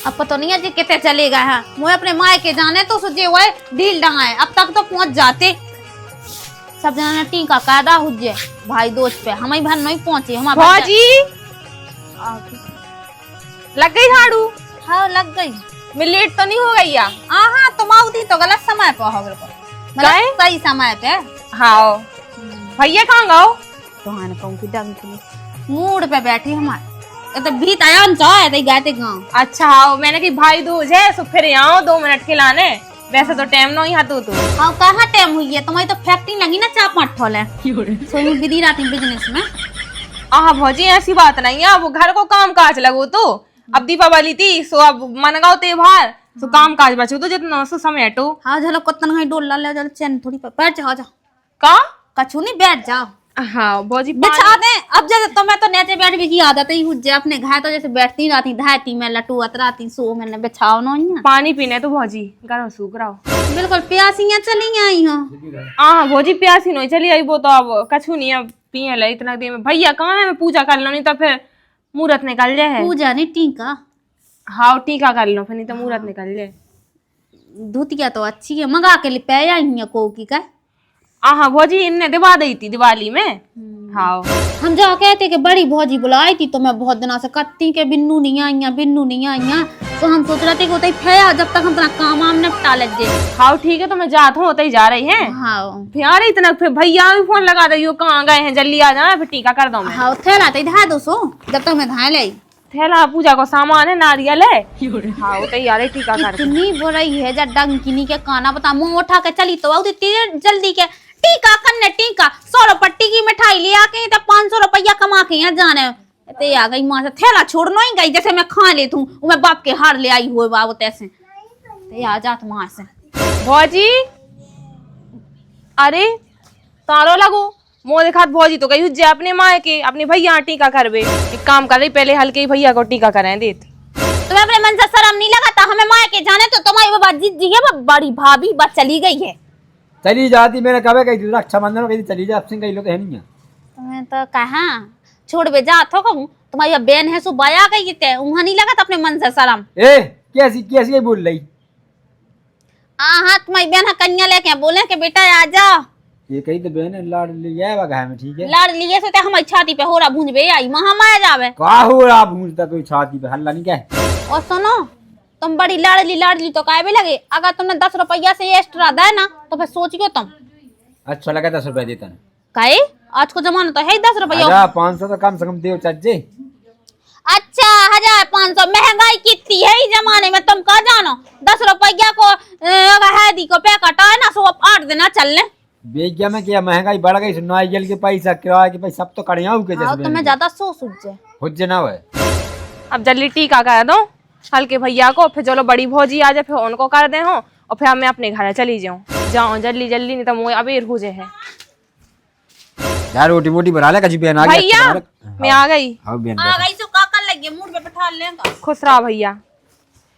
अब पता नहीं है जी कितने चले गए हैं। मुझे अपने माए के जाने तो सोचे हुए ढील डंगाए, अब तक तो पहुंच जाते। सब जना टीका कायदा हुज्जे भाई दोस्त पे, हमारी बहन नहीं पहुंची। हमारे भौजी लग गई झाड़ू? हाँ लग गई। मैं लेट तो नहीं हो गई या? हाँ तुम आओ तो गलत समय पे हो, बिल्कुल सही समय पे। हाँ भैया कहाँ गाओ? तो हाँ कहूँ की डंग की मूड पे बैठी हमारे तो भीत आया चाहे तो गाते गाँव। अच्छा हाँ, मैंने की भाई दूज है सो फिर आओ 2 मिनट खिलाने। वैसे तो टाइम नहीं है तू हाँ कहाँ टाइम हुई है तुम्हारी? तो फैक्ट्री लगी ना 4-5 ठोल है सोई बिजी रहती बिजनेस में। हाँ भौजी ऐसी बात नहीं है, वो घर को काम काज लगो तो अब दीपावली थी सो अब मन गाओ त्योहार सो काम काज बचो तो जितना सो समेटो। हाँ चलो कतन घई डोल ला चल चैन थोड़ी बैठ जाओ जा का कछु नहीं बैठ जाओ। हाँ भौजी बिछा दे अब जैसे तो मैं तो नीचे बैठ भी की आदत ही हुज्जे अपने घर तो जैसे बैठती रहती धाती में लटू अतराती सो मैंने बिछाओ ना ही पानी पीने तो भौजी गरम सूख रहा हो। बिल्कुल प्यासियां चली आई हो। हाँ भौजी प्यासी नहीं चली आई वो तो अब कछु नहीं अब पिए ले इतना देर में। भैया कहाँ है? मैं पूजा कर लो नहीं तो फिर मुहूर्त निकल जाए। पूजा नहीं टीका। हाँ टीका कर लो फिर नहीं तो मुहूर्त निकल जाए। धुतिया तो अच्छी है मंगा के लिए पे आई है को की का। हाँ भौजी इनने दिवा दी थी दिवाली में। हाँ हम जो कहते कि बड़ी भौजी बुलाई थी तो मैं बहुत दिनों से कत्ती के बिन्नू नहीं आई तो हम सोच रहे थे कि फया जब तक हम अपना काम वाम निपटा लेंगे। हाँ ठीक है तो मैं जाता हूँ ही जा रही है। हाँ यार इतना फिर भैया भी फोन लगा दे कहाँ गए हैं जल्दी आ जाना फिर टीका कर दो मैं। हाँ थैला तो धा दो सो जब तक मैं धाए ले थैला पूजा को सामान है नारियल है। हाँ तैयार है टीका कर। इतनी बुराई है जब डंकिनी के काना बता मुंह उठा के चली तो जल्दी के टीका करने टीका 100 रुपये की मिठाई ले आके तो 500 रुपया कमा के यहाँ जाने ते आ गई माँ से थैला छोड़ना ही गई जैसे मैं खा लेती हूँ मैं बाप के हार ले आई हुए बाबू तैसे ते आ जात माँ से। भौजी अरे तारो लगो मोह दिखात भौजी तो गई हुज्जे अपने माँ के अपने भैया टीका करवे। एक काम कर रही पहले हल्के ही भैया को टीका करें देत। तुम्हें अपने मन से शर्म नहीं लगाता? हमें माँ के जाने तो तुम्हारी वो बात जी है बड़ी भाभी बात चली गई है। चली जाती मैंने कब कही रक्षाबंधन कही चली जा अब कही लो तो है नहीं है। तुम्हें तो कहा छोड़ बे जा तो कहूँ तुम्हारी बहन है सो बाया गई थे वहां नहीं लगा अपने मन से शर्म। ए कैसी कैसी बोल रही? हाँ तुम्हारी बहन कन्या लेके बोले कि बेटा आ जा। ये कही तो बहन लाड़ लिया है घर में ठीक है लाड़ लिए सोते हमारी छाती पे हो रहा भूंज बे आई वहां माया जावे का हो रहा भूंजता कोई छाती पे हल्ला नहीं क्या। और सुनो तुम बड़ी लाडली तो काय भी लगे अगर तुमने 10 रुपया से एक्स्ट्रा दे ना तो फिर सोचियो तुम। अच्छा लगा 10 रुपया देता है काहे आज को जमाना तो है 10 रुपया 500 तो कम से कम दे चाचे। अच्छा 1500 महंगाई कितनी है इस जमाने में तुम कहा जानो 10 रुपया को है दी को पैकेट है ना सो 8 दिन चलने बेगिया में क्या महंगाई बढ़ गई नारियल के पैसा किराया के पैसा सब तो कड़िया हो के जैसे तुम्हें ज्यादा सोच हुज्जे ना हुए। अब जल्दी टीका कर दो हल्के भैया को फिर चलो बड़ी भौजी आ जाए फिर उनको कर दे हो और फिर मैं अपने घर चली जाऊँ जल्दी नहीं तो मुझे अबेर हो जाए है। यार रोटी मोटी बना ले कजी बहन आ गई भैया मैं आ गई। हां बहन आ गई सो का कर लगे मूड पे बैठा लेगा खुश रहा भैया।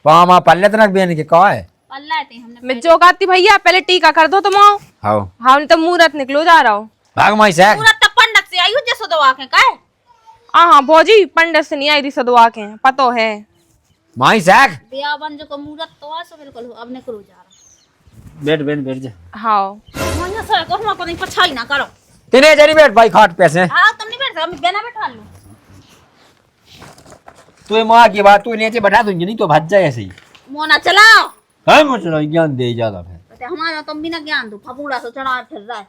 पामा पल्ले तक बहन के का है पल्ला थे हमने मैं जो कहती भैया पहले टीका कर दो तुम आओ। हां हाँ नहीं तो मुहूर्त निकलो जा रहा हूँ भाग माई से पूरा तपंडक से आई हो जैसे दवा के का हाँ भौजी पंडित से नहीं आई थी सदवा के पतो है माई साग बिया बन जो को मुहूर्त तो आ सो बिल्कुल अब ने करो जा रहा बैठ जा। हाँ मन से को हम को नहीं पछाई ना करो तेरे जरी बैठ भाई खाट पैसे। हां तुम नहीं बैठ सकते मैं बिना बैठा लूं तू मां की बात तू नीचे बैठा दूंगी नहीं तो भज जाए ऐसे ही मोना चलाओ हां मैं चलो ज्ञान दे ज्यादा फिर हमारा तुम भी ना ज्ञान दो फपूड़ा से चढ़ा फिर रहा है।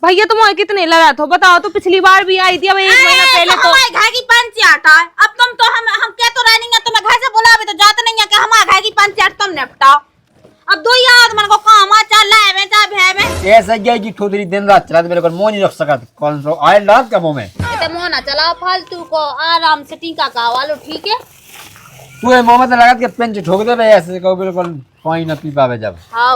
भैया तुम कितने लगा था बताओ तो पिछली बार भी आई थी अब 1 महीना पहले तो हमारे घर की पंचायत है अब तुम तो हम कह तो रहे नहीं है तुम्हें घर से बुलावे तो जाते नहीं है कि हमारे घर की पंचायत तुम निपटाओ अब 2 आदमी को काम आ चल रहा है मैं जा भे में ऐसा क्या की ठोदरी दिन रात चला मेरे को मोह नहीं रख सका कौन सा आए लाख का मुंह में तो मोना चलाओ फालतू को आराम से टीका कावा लो ठीक है। तू है मोहम्मद लगा के पेंच ठोक दे भाई ऐसे कहो बिल्कुल पानी ना पी पावे जब। हां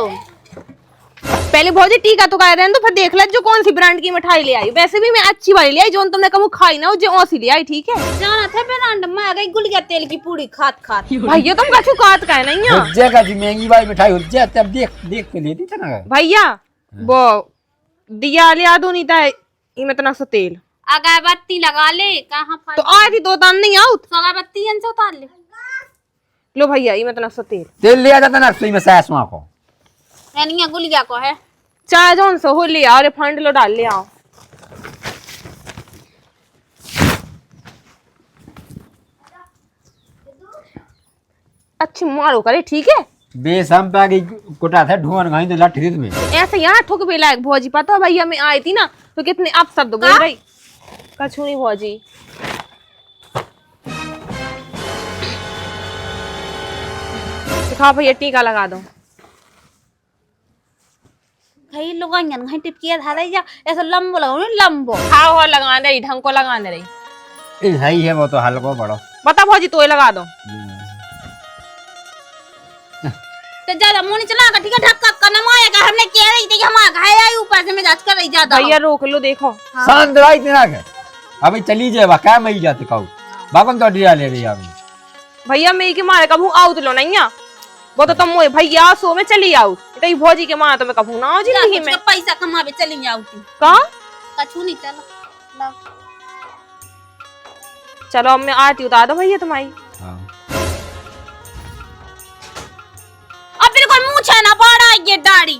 पहले भौजी टीका तो कर रहे हैं तो फिर देख ले जो कौन सी ब्रांड की मिठाई ले आई वैसे भी मैं अच्छी वाली ले आई जो तुमने कभी खाई ना जो औसी ले आई ठीक है। जाना था ब्रांड में आ गई गुलिया तेल की पूरी खात भैया तुम कछु काट का नहीं है हुज्जे का जी महंगी वाली मिठाई हुज्जे तब देख के लेती था ना भैया वो दिया ले दो नहीं था इमें इतना सा तेल अगरबत्ती लगा ले कहां तो आई थी 2 तान नहीं आउट अगरबत्ती से उतार ले लो भैया ये मैं तो नक्शा तेल तेल लिया जाता ना सुई में सास वहां को एनिया गुलिया को है चाय जौन से हो लिया और फंड लो डाल ले आओ। अच्छी मारो करे ठीक है। बेसम पे आगे कोटा था ढूंढ गई तो लठ में ऐसे यहाँ ठुक भी लायक भौजी पता भैया मैं आई थी ना तो कितने आप शब्द बोल रही कछु नहीं भौजी। दिखाओ भैया टीका लगा दो। भाई लोग अंगन घई टिपकिया था रही जा ऐसा लंबो लगाओ नहीं लंबो हाँ हो लगा दे ढंग को लगा दे रही ये सही है वो तो हल्को बड़ो बता भौजी तो लगा दो। तो ज्यादा मुंह नहीं चला ठीक है ढक्का कनम आएगा हमने कह रही थी कि हम घाय आई ऊपर से मैं जांच कर रही ज्यादा भैया रोक लो देखो शांत रहा इतना के अभी चली जाए क्या मई जाते कहू बागन तो डिया ले रही अभी भैया मेरी के मारे कभू आउट लो नहीं वो तो तुम मोए भैया सो में चली आउट तो ये भौजी के मारे तो मैं कभू ना आओ जिंदगी में पैसा कमावे चली जाऊती का कछु नहीं चलो चलो अब मैं आरती उतार दो भैया तुम्हारी। हां अब बिल्कुल मुंह छे ना बड़ा ये दाढ़ी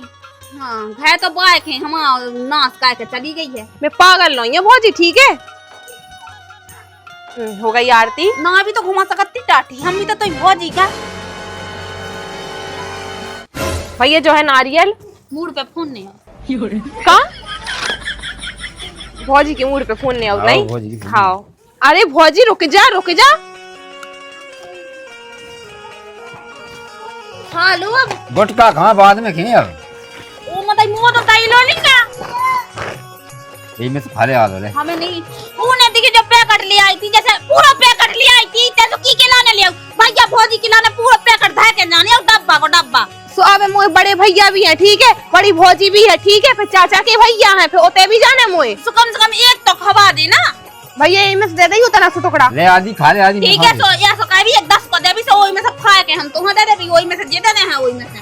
हां है तो बाइक है हम नाश का के चली गई है मैं पागल नहीं है भौजी ठीक है। हो गई आरती ना अभी तो घुमा सकती टाटी हम भी तो भौजी का भैया जो है नारियल मूड पे फोन नहीं का भौजी के मूड पे फोन नहीं आओ नहीं खाओ। अरे भौजी रुक जा हालो अब गुटका कहां बाद में खे अब ओ मतलब मुंह तो ताई लो नहीं ना ये में से फाले आ लो हमें नहीं ऊने देखी जो पैकेट ले आई थी जैसे पूरा पैकेट ले आई थी ते तो की के लाने ले भैया भौजी के लाने पूरा पैकेट धा के जाने और डब्बा को डब्बा सो अब मोए बड़े भैया भी हैं ठीक है बड़ी भौजी भी है ठीक है फिर चाचा के भैया हैं फिर ओते भी जाने मोए सो कम से कम एक तो खवा दे ना भैया इनमें से दे दई उतना सा टुकड़ा ले आदि खा ले आदि ठीक है सो या सो का भी एक 10 को दे भी सो ओई में से खा के हम तो दे दे भी ओई में से जे दे हैं ओई में से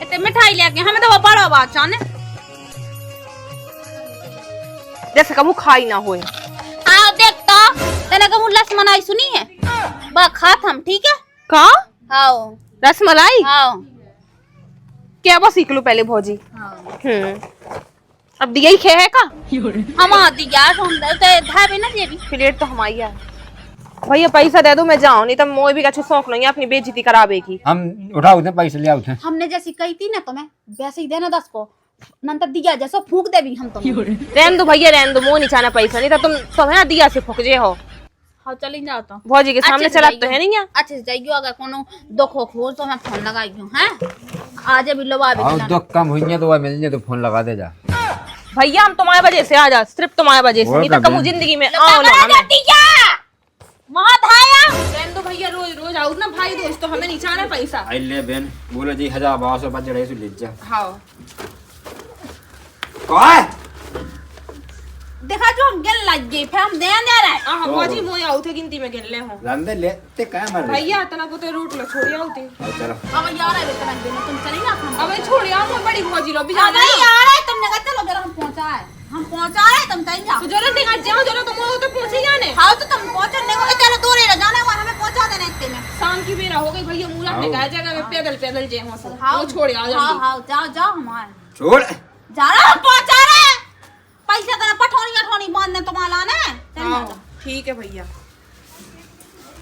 इतने मिठाई लेके हमें तो बड़ा बात चाने जैसे कबू खाई ना होए। आओ देख तो तने कबू लसमनाई सुनी है बा खात हम ठीक है का आओ रसमलाई आओ क्या बस सीख लो पहले भौजी। आओ अब दिया ही खे है का हम आती यार हम तो धाबे ना जे भी प्लेट तो हमारी है भैया पैसा दे दो मैं जाऊं नहीं तो मोए भी कछु शौक नहीं है अपनी बेइज्जती करावे की। हम उठाओ उतने पैसे ले आओ हमने जैसी कही थी ना तुम्हें वैसे ही देना 10 को नंतर दिया जैसा फूक दे भी हम तुम्हें रहन दो भैया रहन दो मोह नहीं चाहना पैसा नहीं तो तुम है ना दिया से फूक जे हो। हाँ चली जाओ तो भौजी के सामने चला तो है नहीं अच्छे से जाइयो अगर कोनो दुख हो तो मैं फोन लगाइयो हैं आज भी लोबा भी हां दुख कम हुई तो मिल जाए तो फोन लगा दे जा भैया हम तुम्हारे वजह से आ जा सिर्फ तुम्हारे वजह से नहीं तो कबू जिंदगी में आओ ना वहां धाया रहन दो भैया रोज आओ ना भाई दोस्त तो हमें नहीं चाहना पैसा आई ले बहन बोले जी 1200 बच रहे सो ले जा हां काय देखा जो हम गिन लग गए फिर हम दे रहे हां भौजी मोए आउ थे गिनती में गिन ले हो रंदे लेते काय मर रही भैया तना को तो रूट लो छोड़ आउ थे चलो अब यार है इतना दिन तुम चली ना हम अब छोड़ आओ मैं बड़ी भौजी लो भी अब जाना यार है तुमने कहा चलो जरा हम पहुंचा है तुम कहीं जाओ तो चलो देखा जाओ चलो तुम तो पहुंचे जाने हाँ तो तुम पहुंचने को चलो दूर ही जाने वाला हमें पहुंचा देना इतने में शाम की बेरा हो गई भैया मुरा ने कहा जगह में पैदल जे हो सब हाँ वो छोड़ आओ हाँ जल्दी हाँ जाओ हमारे छोड़ जा रहा हम पहुंचा रहे हैं पैसा देना पठौनी बांधने तुम्हारा ने हां ठीक है भैया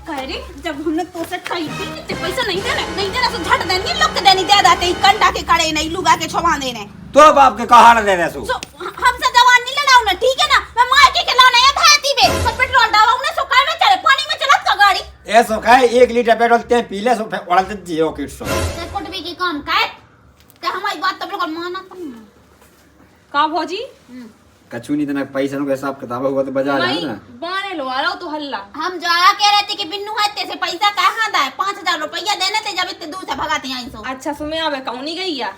कह रही जब हमने तो से कही थी कि पैसा नहीं देना तो झट देनी लुक देनी दे देते कंडा के कड़े नहीं लुगा के छवा देने तो बाप के कहा न दे रहे सो हमसे जवान नहीं लेना उन्हें ठीक है ना मैं मायके के लाना है धायती बे सब पेट्रोल डाला उन्हें सो काय में चले पानी में चलत का गाड़ी ए सो खाए 1 लीटर पेट्रोल ते पी ले सो उड़ल जियो किट सो ते कुटबी की काम काय ते हमारी बात तो बिल्कुल माना तुम का भौजी कछु नहीं तना पैसा नो हिसाब किताब हुआ तो बजा ले ना बाने लो आ रहा तो हल्ला हम जो आ कह रहे थे कि बिन्नू है ते से पैसा कहां दा 5000 रुपया देने थे जब इतने दूर से भगाते आई सो अच्छा सुमे आवे कहूं नहीं गई या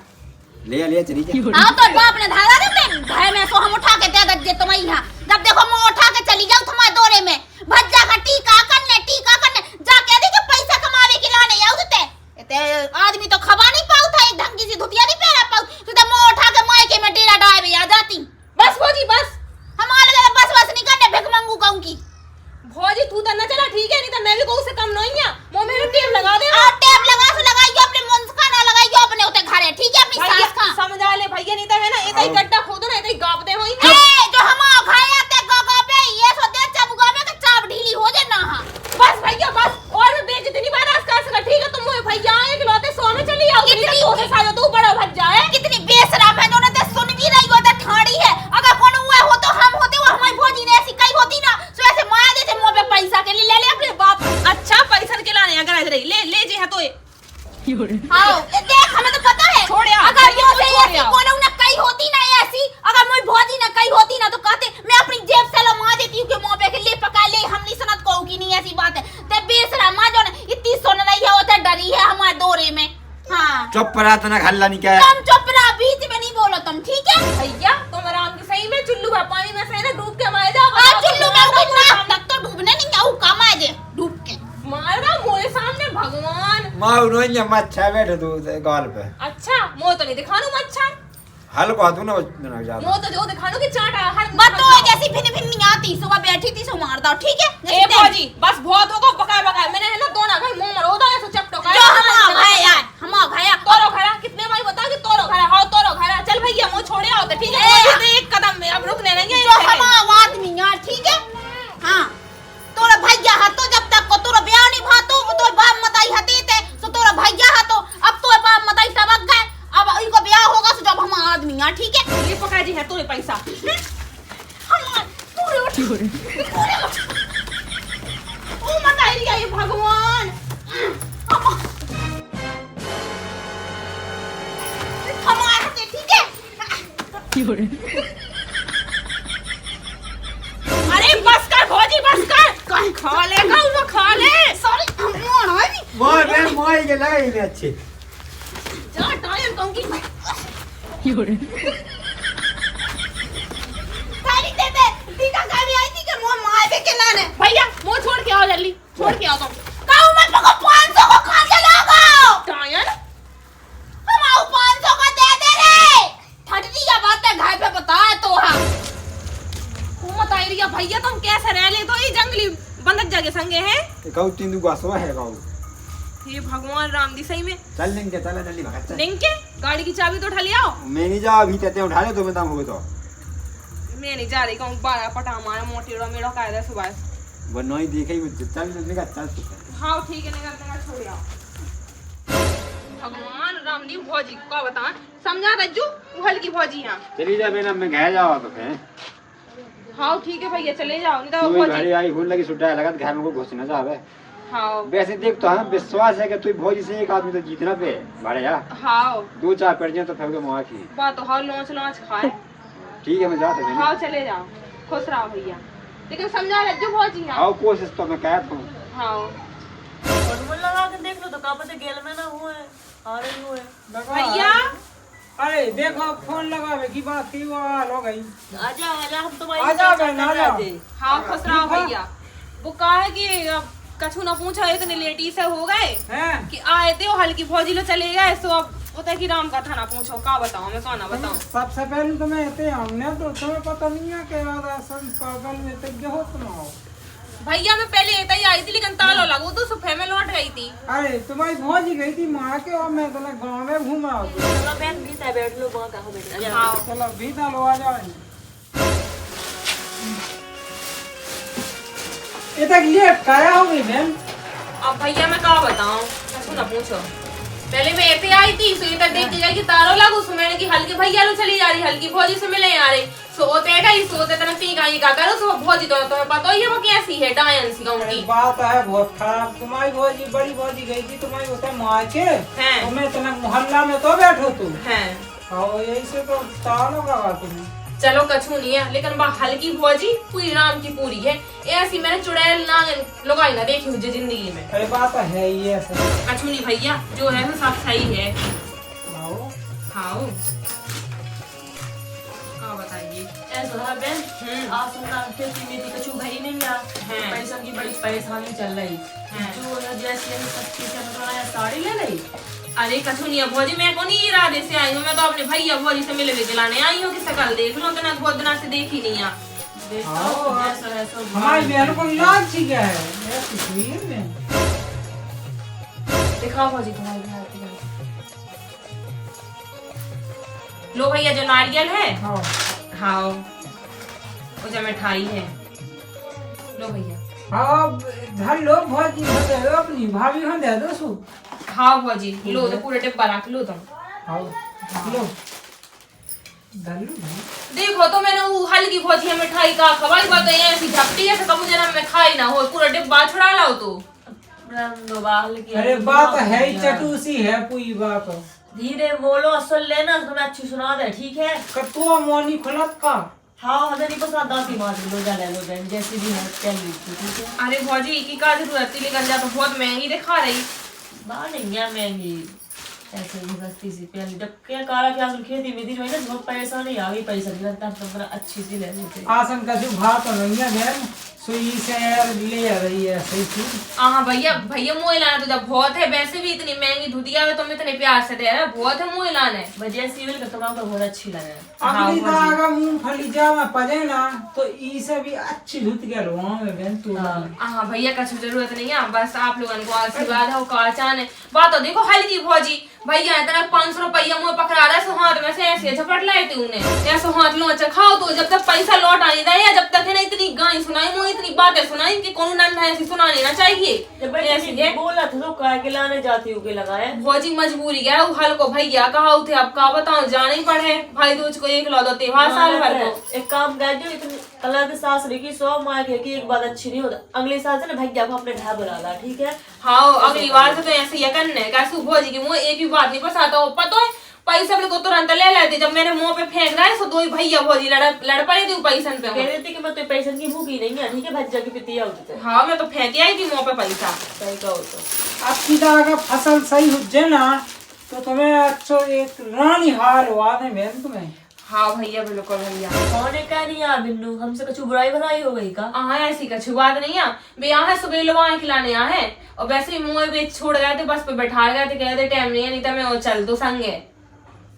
ले चली जा हां तो बाप ने धारा दे घर में सो हम उठा के दे दे तुम यहां जब देखो मैं उठा के चली जाऊं तुम्हारे दौरे में भज्जा का टीका करने जा के दे के पैसा कमावे के लाने आउ ते आदमी तो खबा नहीं पाऊ था एक ढंग की धुतिया नहीं पहना पाऊ तो मैं उठा के मायके में डेरा डाल भी आ जाती बस भौजी बस हमारे लिए बस नहीं करने भिख मंगू कहूं की भौजी तू तो न चला ठीक है, नहीं तो मैं भी कहूँ से कम नहीं है। मुंह में टेप लगा दे। आ टेप लगा से लगाइयो अपने मुंह का, ना लगाइयो अपने उते घरे, ठीक है? अपनी सास का समझा ले भैया, नहीं तो है ना इतना ही गड्ढा खोदो ना, इतना ही गाप दे होई। ए जो हम खाया ते गगा पे ये सो दे चबगा में के चाप ढीली हो जे ना। हां बस भैया बस, और बेइज्जती नहीं बर्दाश्त कर सकता, ठीक है? तुम मुझे भैया एक लौते 100 में चली आओ, नहीं तो से सालो तू बड़ा भज जाए। कितनी बेशरम है, दोनों ते सुन भी रही हो ते ठाड़ी है। अगर कौन हुआ हो तो हम होते, वो हमारी भौजी ने ऐसी कही होती ना, सो ऐसे माया देते मुंह पे पैसा के लिए ले ले अपने बाप। अच्छा पैसा के लाने अगर इधर ले ले जे है तो आओ देख, हमें तो पता है। छोड़ यार, अगर भैया वो को से छोड़ ऐसी यार। कौन ना कही होती ना ऐसी, अगर मोई भौजी ना कही होती ना तो कहते मैं अपनी जेब से लमा देती हूं के मुंह पे के ले पका ले, हम नहीं सुनत कहू की नहीं ऐसी बात है। ते बेशरम मां जो ना इतनी सुन रही है, वो तो डरी है हमारे दौरे में। हां चुप पड़ा तो ना खल्ला नहीं क्या तुम चुप रहा, बीच में नहीं बोलो तुम, ठीक है? भैया तुम आराम के सही में चुल्लू भर पानी में से ना डूब के मारे जाओ। आ चुल्लू में कितना तक तो डूबने नहीं आऊ, काम आ जे डूब के मार रहा मोरे सामने भगवान। माँ उन्होंने मच्छा बैठे तू गाल पे अच्छा मुंह तो नहीं दिखानू मच्छा, हल को तू ना ज्यादा मुंह तो जो दिखानू कि चाटा हर बतो जैसी भिन भिन नहीं आती, सुबह बैठी थी सो मार दो, ठीक है? ए भौजी बस बहुत होगा, बकाय बकाय मैंने है ना दोना भाई मुंह मरो दो ऐसे चपटो का जो हम भाई यार, हम भाई तोरो खरा कितने भाई बता कि तोरो खरा, हां तोरो खरा। चल भैया मुंह छोड़े आओ तो ठीक है, ये तो एक कदम में अब रुकने नहीं है। जो हम आदमी यार, ठीक है? हां तोरा भैया हाथो जब तक को तोरा ब्याह नहीं भातो तो बाप मताई हते ते सो तोरा भैया हाथो, अब तो बाप मताई टबक गए, अब इनको ब्याह होगा सो जब हम आदमी यार, ठीक है? ये पका जी है तोरे पैसा हम पूरे उठ ओ मताई रिया ये भगवान। हमारे हते, ठीक है? अरे बस कर भौजी बस कर, खा लेगा वो खा ले। सॉरी मोर आई मोय बे मोय के लगे ही अच्छे जा टाइम कम की गाड़ी दे दे, ठीक है? गाड़ी आई थी कि मोर मार दे के लाने भैया मुंह छोड़ के आओ जल्दी, छोड़ के आओ तुम। काऊ मत पको, 500 को खा के लगाओ, टायन हम आओ 500 का दे दे रे। ठटरी का बात है, घर पे बता तो हम तू मत आई रिया भैया, तुम कैसे रह ले तो ये जंगली बंदर जगह संगे हैं। कहू तीन दू गसवा है कहू हे भगवान राम दी सही में चल लेंगे चल जल्दी भगत चल। निंके गाड़ी की चाबी तो उठा ले आओ। मैं नहीं जा अभी तेते उठा ले तो मैं हो तो मैं नहीं जा रही कहूँ, बारा पटा मारा मोटेड़ा मेरा कायदा सुबह। वो नहीं देखे ही चल निकल चल तू हाँ ठीक है निकल छोड़ आओ। भगवान रामदी भौजी का बता समझा रज्जू वो हल्की भौजी यहाँ। चली जा बेना मैं घर जावा तो फिर हाँ ठीक है भैया चले जाओ, नहीं तो तू भौजी। घड़ी आई भूल लगी सुटा लगा घर में को घुस ना जावे। हाँ वैसे देख तो हाँ विश्वास है कि तू भौजी से एक आदमी तो जीतना पे भाड़े यार हाँ 2-4 पड़ जाए तो फिर मुआ की बात तो हाँ लॉन्च लॉन्च खाए। ठीक है मैं जा सकती हाँ चले जाओ, खुश रहो भैया, लेकिन समझा रज्जू भौजी यहाँ। आओ कोशिश तो मैं कहता हूँ। हाँ मन लगा के देख लो तो का पता गेल में ना हुए आ रही हुए भैया अरे देखो फोन लगावे की बात थी वो हो गई। आजा आजा हम तुम्हारी आजा बहन, आजा। हाँ खुश रहो भैया। वो कहा है कि अब कछु ना पूछा इतने लेटी से हो गए हैं कि आए थे वो हल्की फौजी लो चले गए, सो अब होता कि राम का था ना पूछो का बताओ मैं कौन ना बताऊं। सबसे पहले तो मैं थे हमने तो तुम्हें पता नहीं है कि राधा संत पागल में तो क्या हो सुनाओ। भैया मैं पहले इतना ही आई थी लेकिन तालो लगो तो सुबह में लौट गई थी। अरे तुम्हारी भौजी गई थी माँ के और मैं तो गाँव में घूम रहा हूँ। चलो बहन भीतर बैठ लो वहां कहां बैठ आजा हाँ चलो भीतर लो आ जाओ। ये तक लेट काया हो गई बहन। अब भैया मैं क्या बताऊं, कछु ना पूछो। पहले मैं ऐसे आई थी सो इधर देख के गई कि तारो लागू सो मैंने कि हल्की भैया लो चली जा रही, हल्की भौजी से मिले आ रही, सोते गई सोते तना पी गई का करो सो भौजी तो तुम्हें पता ही है वो कैसी है डायन सी गाँव की। बात है बहुत खराब। तुम्हारी भौजी बड़ी भौजी गई थी तुम्हारी होता माँ के हैं। और मैं तना मोहल्ला में तो बैठो तू हैं और यही से तो तालो लगा तुम। चलो कछु नहीं है लेकिन बा हल्की भौजी पूरी राम की पूरी है, ऐसी मैंने चुड़ैल नागन लगाई ना देखी मुझे जिंदगी में। अरे बात है ही ऐसा। कछु नहीं भैया जो है वो सब सही है। आओ हाँ हाँ बताइए। ऐसा है बहन आप सुनना फिर मेरी कछु भरी नहीं आ हैं। पैसा की बड़ी परेशानी चल रही हैं। जो है जैसे सस्ती चल रहा है साड़ी ले ली। अरे कछु नहीं है भौजी, मैं को नहीं इरादे से आई हूँ, मैं तो अपने भैया भौजी से मिलने दिलाने आई हूँ कि शकल देख लो, तो ना बहुत दिना से देखी नहीं है। देखो हाँ। जैसा है सो हमारी बहन को लाज ही क्या है ऐसी हुई है बहन। दिखाओ भौजी तुम्हारी बिहार की गाड़ी। लो भैया जो नारियल है, हाँ हाँ वो जो मिठाई है, लो भैया। हाँ धर लो भौजी बताओ अपनी भाभी हो दे दो सु। हाँ भौजी लो तो पूरे डिब्बा रख लो तुम। हाँ लो धर लो भाई। देखो तो मैंने वो हल्की भौजी है मिठाई का खवाई बात है ऐसी झपटी है कब मुझे ना मैं खाई ना हो पूरा डिब्बा छुड़ा लाओ तो। रंग बाल की अरे बात है ही चटूसी है पूरी बात। धीरे बोलो सुन लेना तुम्हें अच्छी सुना दे ठीक है। कतुआ मोनी खुलत का। हाँ हमें नहीं पसंद दासी मार लो जा ले लो बहन जैसी भी है चल ली ठीक है। अरे भौजी की का जरूरत थी लेकिन जा तो बहुत महंगी दिखा रही। बाहर नहीं है महंगी ऐसे ही सस्ती सी प्याली जब क्या काला प्याज खेती में दी ना बहुत पैसा नहीं आ गई पैसा नहीं लगता तो अच्छी सी ले लेते। आसन का जो भात नहीं है बहन सुई से ले आ रही है सही चीज। हाँ भैया भैया मुँह लाना तो जब बहुत है वैसे भी इतनी महंगी धुतिया में तुम इतने प्यार से दे रहे बहुत है मुँह लाने। बढ़िया सीविल का तमाम बहुत अच्छी लगे। अगली बार अगर मूंगफली जावा पजे ना तो ई से भी अच्छी धुत के लो में बहन तू। हाँ भैया का जरूरत नहीं है बस आप लोगों को आशीर्वाद हो काचान है बात तो देखो हल्की भौजी भैया इतना 500 रुपया मुँह पकड़ा रहा है हाथ में से ऐसे झपट लाए थे उन्हें ऐसे हाथ लो अच्छा खाओ तो जब तक पैसा लौट आने दे जब तक है ना इतनी गाय सुनाई मुँह इतनी बातें सुनाई कि कौन नंद है ऐसी सुना लेना चाहिए। बोला था तो काय के लाने जाती हूँ के लगाए भौजी मजबूरी क्या है हल्को भैया कहा थे अब का बताओ जाने ही पड़े भाई दूज को एक लौदो त्योहार साल भर को। एक काम कर जो इतनी कलर की सास रही 100 मार के की एक बात अच्छी नहीं होता अगले साल से ना भैया को अपने ढा बुला ला ठीक है। हाँ अगली बार से तो ऐसे ही करने कैसे भौजी की मुँह एक भी बात नहीं पसाता हो पता है पैसा मेरे को तुरंत ले लेते जब मेरे मुंह पे फेंक रहा है तो दो ही भैया भौजी लड़ पड़े थे पैसा पे कह रही थी कि मैं तो पैसा की भूखी नहीं है ठीक है भज्जा की पितिया होती हाँ मैं तो फेंक आई थी मुंह पे पैसा। सही कहो तो अब की अगर फसल सही हो जाए ना तो तुम्हें अच्छा एक रानी हार हुआ दे बहन तुम्हें। हाँ भैया बिल्कुल भैया होने का नहीं यार बिन्नू हमसे कुछ बुराई भलाई हो गई का। हाँ ऐसी कछु बात नहीं है बे यहाँ सुबह लोग आए खिलाने यहाँ है और वैसे ही मुँह पे छोड़ गए थे बस पे बैठा गए थे कह रहे टाइम नहीं है नहीं तो मैं वो चल दो संगे।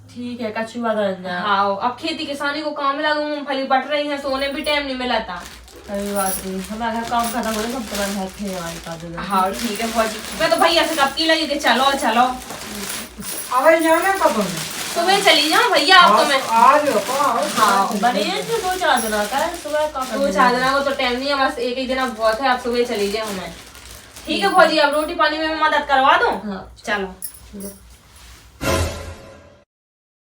ठीक है कछु बात नहीं। हाँ अब खेती किसानी को काम लगा मूंगफली बट रही है सोने भी टाइम नहीं मिला था। सही बात नहीं हमारा काम खत्म हो सब तुरंत है थे हमारे पास। हाँ ठीक है भौजी मैं तो भैया से कब की लगी थी चलो चलो अबे जाना कब में सुबह चली जाओ भैया आप तो मैं आज हाँ बनिए तो 2-4 दिन का है सुबह का 2-4 दिन को तो टाइम नहीं है बस एक ही दिन अब बहुत है आप सुबह चली जाए हमें। ठीक है भौजी अब रोटी पानी में मैं मदद करवा दूँ। हाँ चलो।